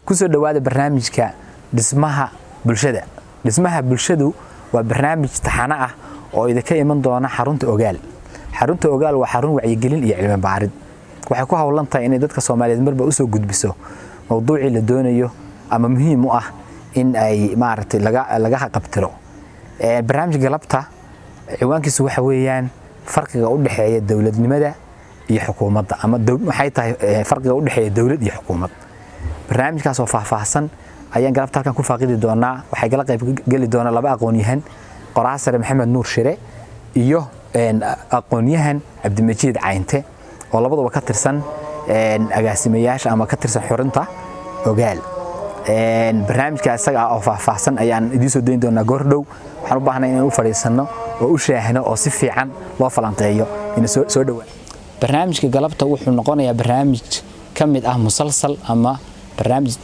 kusoo dhawaada barnaamijka dhismaha bulshada. Dhismaha bulshadu waa barnaamij taxane ah oo idinka iman doona xarunta Ogaal. Xarunta Ogaal waa xarun wacyigelin iyo cilmi baarid. Waxay ku hawlan tahay in dadka Soomaaliyeed marba u soo gudbiso mowduuci la doonayo ama muhiim u ah in ay maaragtay laga qabtiro. Barnaamijka galabta ciwaankiisu waxa weeyaan farqiga u dhaxeeya dawladnimada iyo xukuumadda ama waxay tahay farqiga u dhaxeeya dawlad iyo xukuumad. barnaamijkaas oo faahfaahsan ayaan galabta halkan ku faaqidi doonaa. waxay kala qayb gali doona laba aqoon-yahan, Qoraasare Maxamed Nuur Shire iyo aqoon-yahan Cabdimajiid Caynte oo labaduba ka tirsan agaasimayaasha ama ka tirsan xurunta Ogaal. barnaamijka isaga oo faahfaahsan ayaan idin soo deyn doonaa goor dhow. waxaan u baahnaa inaan u fariisano oo u shaahino oo si fiican loo falanqeeyo in soo dhawaa. barnaamijka galabta wuxuu noqonayaa barnaamij kamid ah musalsal ama barnaamij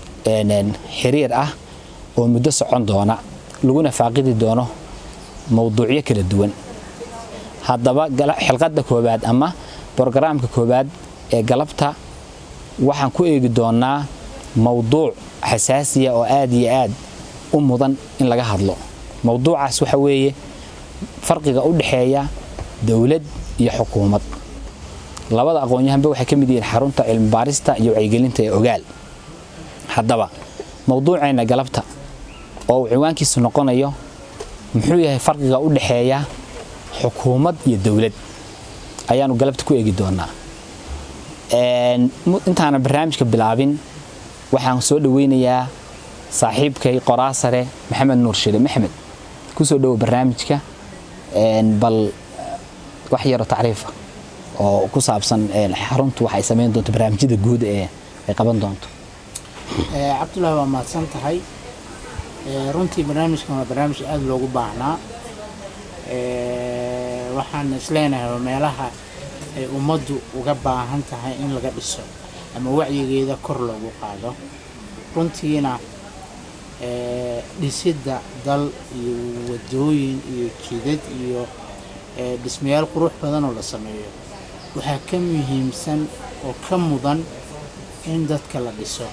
xiriir ah oo muddo socon doona laguna faaqidi doono mowduucyo kala duwan. haddaba xilqadda koobaad ama barnaamijka koobaad ee galabta waxaan ku eegi doonaa mowduuc xasaasi ah oo aad iyo aad u mudan in laga hadlo. mowduucaas waxa weeye farqiga u dhaxeeya dawlad iyo xukuumad. labada aqoon-yahanba waxay ka mid yihiin xarunta cilmi baarista iyo wacyigelinta ee Ogaal. haddaba mowduuceena galabta oo ciwaankiisu noqonayo muxuu yahay farqiga u dhaxeeya xukuumad iyo dawlad ayaanu galabta ku eegi doonaa. intaana barnaamijka bilaabin waxaan soo dhaweynayaa saaxiibkay Qoraasare Maxamed Nuur Shire. Maxamed, ku soo dhaw barnaamijka bal wax yar oo taariif oo ku saabsan xaruntu waxay sameyn doonto barnaamijyada guud ee ay qaban doonto. Cabdullaahi waa mahadsan tahay. runtii barnaamijkan waa barnaamij aad loogu baahnaa. waxaan isleenahay meelaha ay ummaddu uga baahan tahay in laga dhiso ama wacyigeeda kor loogu qaado. runtiina dhisidda dal iyo wadooyin iyo jidad iyo dhismayaal qurux badan oo la sameeyo waxaa ka muhiimsan oo ka mudan in dadka la dhiso.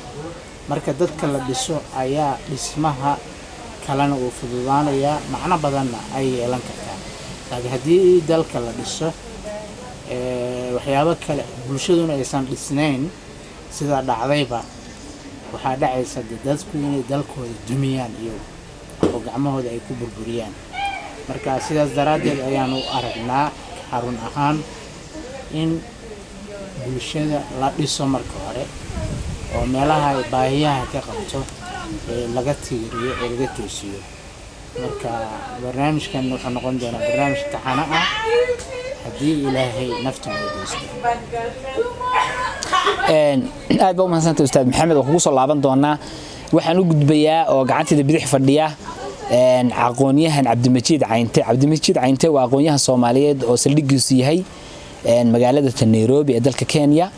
marka dadka la dhiso ayaa dhismaha kalena uu fududaanaya, macno badanna ay yeelan kartaa. laakiin haddii dalka la dhiso waxyaabo kale bulshaduna aysan dhisnayn sida dhacdayba waxaa dhacaysa dadku inay dalkooda dumiyaan iyo oo gacmahooda ay ku burburiyaan. marka sidaas daraaddeed ayaan u aragnaa xarun ahaan in bulshada la dhiso marka hore oo meelaha ay baahiyaha ka qabto laga tiiriyo oo laga toosiyo. marka barnaamijkan wuxuu noqon doonaa barnaamij taxane ah haddii ilaahay nafta noo deysto. aad baa u mahadsantahay Ustaad Maxamed. oo kugu soo laaban doonaa. waxaan u gudbayaa oo gacanteeda bidix fadhiya aqoon-yahan Cabdimajiid Caynte. Cabdimajiid Caynte waa aqoon-yahan Soomaaliyeed oo saldhigiisu yahay magaalada Nairobi ee dalka Kenya.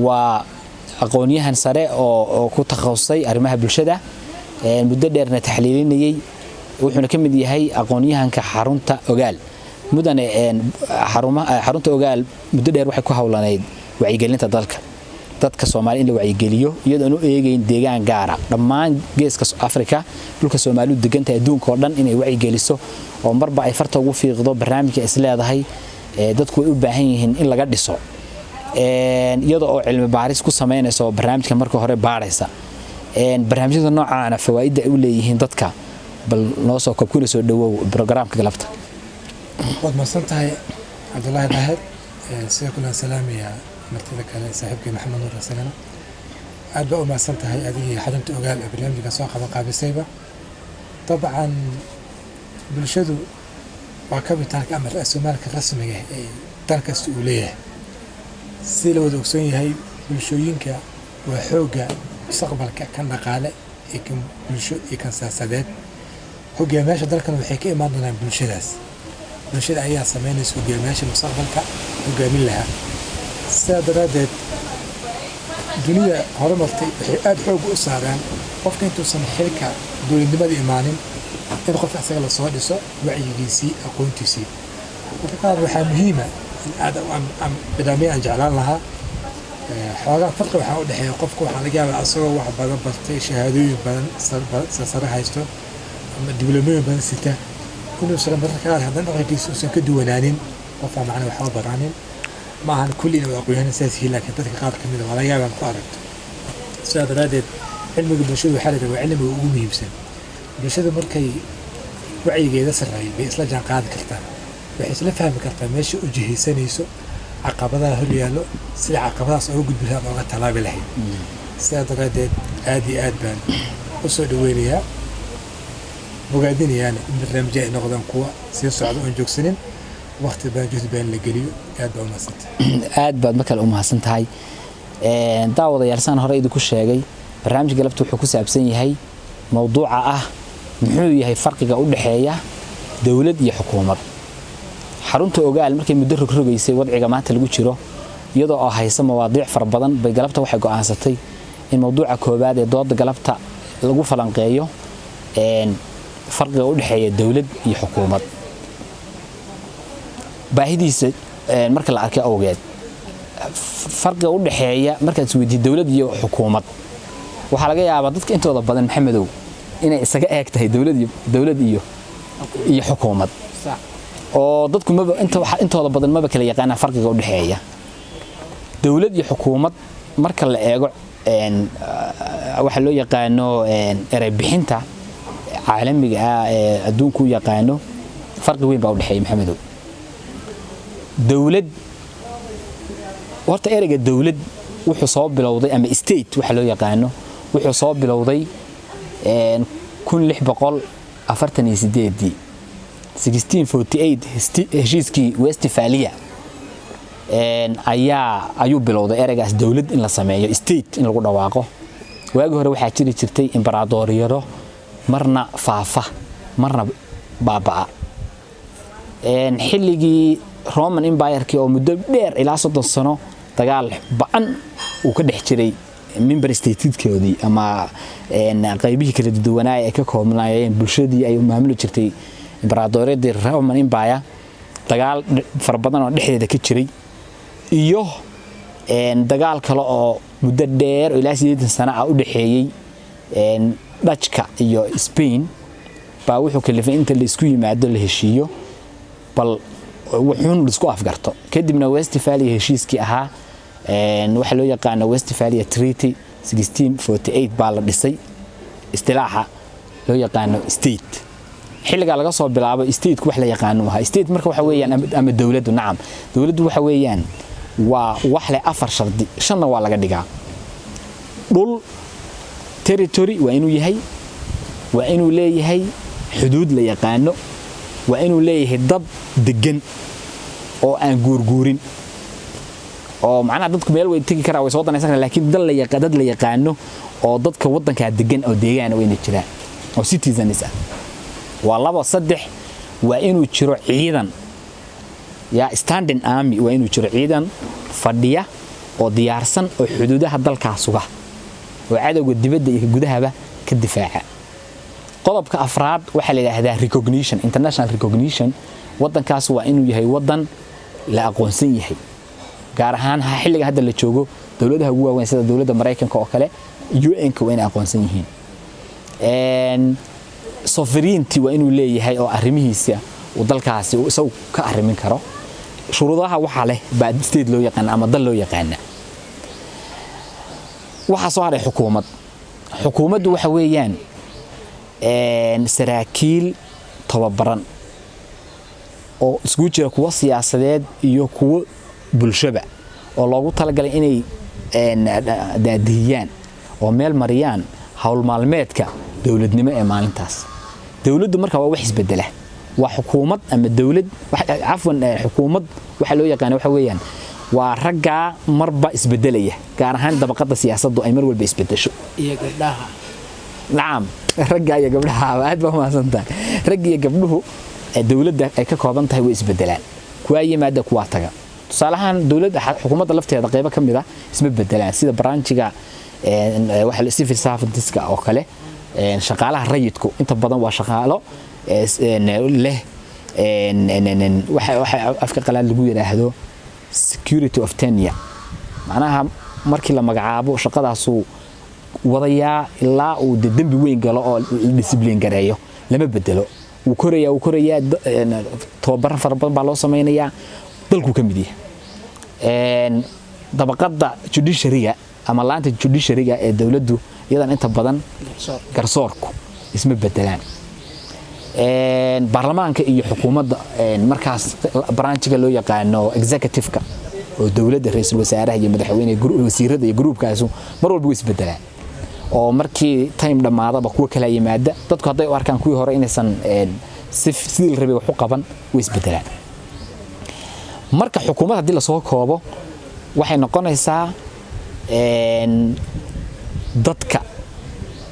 waa aqoon-yahan sare oo ku takhasusay arrimaha bulshada muddo dheerna taxliilinayay. wuxuuna ka mid yahay aqoon-yahanka xarunta Ogaal. xarunta Ogaal muddo dheer waxay ku hawlaneyd wacyigelinta dadka Soomaaliyeed in la wacyigeliyo iyadoo aan u eegayn deegaan gaara. dhammaan geeska Afrika dhulka Soomaalidu degan tahay adduunka oo dhan inay wacyigeliso oo marba ay farta ugu fiiqdo barnaamijka isleedahay dadku way u baahan yihiin in laga dhiso. iyadoo oo cilmi baaris ku sameynayso barnaamijka marka hore baaraysa barnaamijyada noocaana fawaaidda ay u leeyihiin dadka. bal noo soo koobkuna soo dhawow barnaamijka galabta. waad mahadsan tahay Cabdullaahi Daahir. sidoo kale salaamiya martida kale saaxiibkay Maxamed Nuur Shire. aad baa u mahadsan tahay adigii xarunta Ogaal ee barnaamijka soo qabanqaabisayba. dabcan bulshadu waa ka mid ah amar Soomaalka rasmiga ah ee dalkasta uu leeyahay. si la wada ogsoon yahay bulshooyinka waa xooga mustaqbalka kan dhaqaale iyo kan bulsho iyo kan siyaasadeed. hogaamiyaasha dalkan waxay ka imaan doonaan bulshadaas. bulshada ayaa sameynaysa hogaamiyaasha mustaqbalka hogaamin lahaa. sidaa daraaddeed dunida horumartay waxay aad xoog u saaraan qofka intuusan xilka dowladnimada imaanin in qof asaga la soo dhiso wacyigiisii aqoontiisii. marka qaar waxaa muhiima in aad barnaamij aan jeclaan lahaa xoogaa farqi waxaa u dhexeeya qofku waxaa laga yaabaa asagoo wax badan bartay shahaadooyin badan sare haysto ama dibloomooyin badan sita inuusan mararka qaar haddana dhaqankiisa uusan ka duwanaanin qofaa macna waxba baraanin maahan kullina waa aqoonyahan saas yihiin laakiin dadka qaar ka mid a waa laga yaabaan ku aragto sidaa daraaddeed cilmiga bulshadu waxaa la yidhaha waa cilmiga ugu muhiimsan bulshadu markay wacyigeeda sarreeyo bay isla jaan qaadi kartaa waxay isla fahmi kartaa meesha u jihaysanayso caqabadaha hor yaallo sida caqabadahaas uga gudbisa ama uga talaabi lahayd sidaa daraaddeed aad iyo aad baan u soo dhaweynayaa bogaadinayaan in barnaamijya ay noqdaan kuwa sii socda oon joogsanin waqti baan juhdi baan la geliyo aad baa umahadsantahay aad baad markale u mahadsan tahay daawadayaal saan hore idinku sheegay barnaamijka galabta wuxuu ku saabsan yahay mowduuca ah muxuu yahay farqiga u dhexeeya dawlad iyo xukuumad xarunta ogaal markay muddo rogrogaysay wadciga maanta lagu jiro iyadoo oo haysa mawaadiic fara badan bay galabta waxay go'aansatay in mowduuca koobaad ee dooda galabta lagu falanqeeyo farqiga u dhexeeya dawlad iyo xukuumad baahidiisa marka la arkay awgeed farqiga u dhexeeya markaad isweydiid dawlad iyo xukuumad waxaa laga yaabaa dadka intooda badan maxamedow inay isaga eeg tahay dawlad iyo xukuumad oo dadku intooda badan maba kala yaqaanaa farqiga u dhexeeya dawlad iyo xukuumad marka la eego waxa loo yaqaano eray bixinta caalamiga ah ee adduunku u yaqaano farqi weyn baa u dhexeeya maxamedow dawlad horta ereyga dawlad wuxuu soo bilowday ama state waxa loo yaqaano wuxuu soo bilowday 1648 heshiiskii Westphalia ayuu bilowday ereygaas dawlad in la sameeyo state in lagu dhawaaqo waagi hore waxaa jiri jirtay imbaradoriyado marna faafa marna baaba'a xilligii Roman Empire oo muddo dheer ilaa 30 sano dagaal ba'an uu ka dhex jiray member stateskoodii ama qaybihii kala duwanaay ay ka koobnaayeen bulshadii ay maamuli jirtay imbaradoriyadii Roman Empire dagaal far badan oo dhexdeeda ka jiray iyo dagaal kale oo muddo dheer ilaa 80 sano ah u dhaxeeyay Dutchka iyo Spain baa wuxuu kalifay inta la isku yimaado la heshiiyo bal wuxuun isku afgarto kadibna Westphalia heshiiskii ahaa waxa loo yaqaan Westphalia Treaty 1648 baa la dhisay istilaaxa loo yaqaan state xilliga laga soo bilaabo state wax la yaqaan waa state marka waxa weeyaan ama dawladdu nacam dawladdu waxa weeyaan waa wax leh afar shardi shanna waa laga dhigaa dhul territory waa inuu leeyahay xuduud la yaqaano waa inuu leeyahay dad degan oo aan guurguurin oo macnaha dadku meel way tagi karaa way soo danaysan laakiin dad la yaqaano oo dadka wadanka degan oo deegaan weyn jiraan oo citizens ah waa labo saddex waa inuu jiro ciidan standing army waa inuu jiro ciidan fadhiya oo diyaarsan oo xuduudaha dalka suga oo cadawga dibadda iyo gudahaba ka difaaca qodobka afraad waxa la yiraahdaa recognition international recognition wadankaas waa inuu yahay wadan la aqoonsan yahay gaar ahaan xilliga hadda la joogo dawladaha ugu waaweyn sida dawladda Mareykanka oo kale UN-ka waa inay aqoonsan yihiin sovereignty waa inuu leeyahay oo arrimihiisa uu dalkaasi uu isagu ka arrimin karo shuruudaha waxa leh baa state loo yaqaan ama dal loo yaqaan waxa soo haray xukuumaddu waxa weeyaan saraakiil tababaran oo isku jira kuwa siyaasadeed iyo kuwa bulshada oo loogu talagalay inay daadiyaan oo meel mariyaan hawl maalmeedka dawladnimo ee maalintaas dawladdu marka waa wax isbedela waa xukuumad ama dawlad xukuumad waxa loo yaqaan waxa weeyaan waa ragga marba isbedelaya gaar ahaan dabaqada siyaasaddu ay mar walba isbedesho iyo gabdhaha naam ragga iyo gabdhaha aad ba maasantaa ragga iyo gabdhuhu dawladda ay ka kooban tahay way isbedelaan kuwa yimaada kuwa taga tusaalahan dawladda xukuumadda lafteeda qayb ka mid ah isma bedelaan sida branchiga waxa la civil service oo kale shaqaalaha rayidku inta badan waa shaqaalo leh waxa afka qalaad lagu yiraahdo security of tenure macnaha markii la magacaabo shaqadaasuu wadayaa ilaa uu dembi weyn galo oo la discipline gareeyo lama bedelo uu korayaa tababar fara badan baa loo samaynayaa dalku ka mid yahay dabaqada judiciary-ga ama laanta judiciary-ga ee dawladdu iyadan inta badan garsoorku isma bedelaan baarlamaanka iyo xukuumadda markaas branchiga loo yaqaano executive-ka oo dawladda ra'iisul wasaaraha iyo madaxweynaha wasiirada iyo groupkaas mar walba way isbedelaan oo markii time dhamaadaba kuwa kala yimaada dadku haday u arkaan kuwii hore inaysan sidii rabay wax u qaban way isbedelaan marka xukuumadda hadii la soo koobo waxay noqonaysaa dadka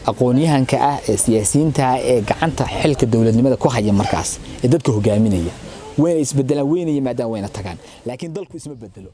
aqoonyahanka ah ee siyaasiyiinta ah ee gacanta xilka dawladnimada ku haya markaas ee dadka hogaaminaya way isbedelaan wayna yimaadaan wayna tagaan laakiin dalku isma bedelo